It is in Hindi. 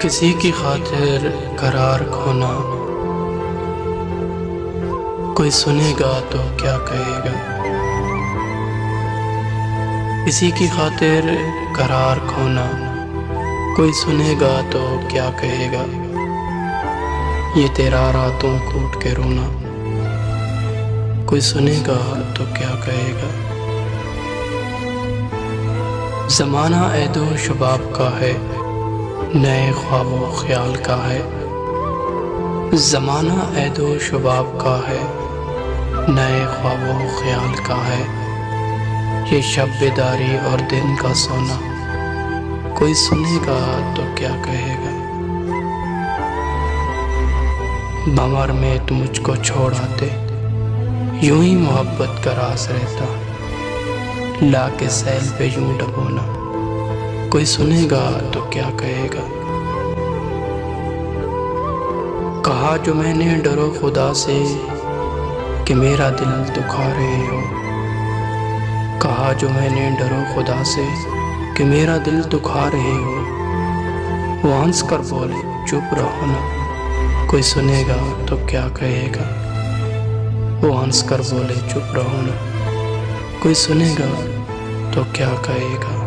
किसी की खातिर करार खोना, कोई सुनेगा तो क्या कहेगा। किसी की खातिर करार खोना, कोई सुनेगा तो क्या कहेगा। ये तेरा रातों को उठ के रोना, कोई सुनेगा तो क्या कहेगा। ज़माना ऐदो शबाब का है, नए ख्वाबो ख्याल का है। ज़माना ऐदो शबाब का है, नए ख्वाबो ख्याल का है। ये शब बेदारी और दिन का सोना, कोई सुनेगा तो क्या कहेगा। भंवर में तुम मुझको छोड़ आते, यूं ही मोहब्बत का रास रहता। ला के सैल पे यूं डबोना, कोई सुनेगा तो क्या कहेगा। कहा जो मैंने डरो खुदा से कि मेरा दिल दुखा रहे हो। कहा जो मैंने डरो खुदा से कि मेरा दिल दुखा रहे हो। वो हंस कर बोले चुप रहो ना, कोई सुनेगा तो क्या कहेगा। वो हंस कर बोले चुप रहो ना, कोई सुनेगा तो क्या कहेगा।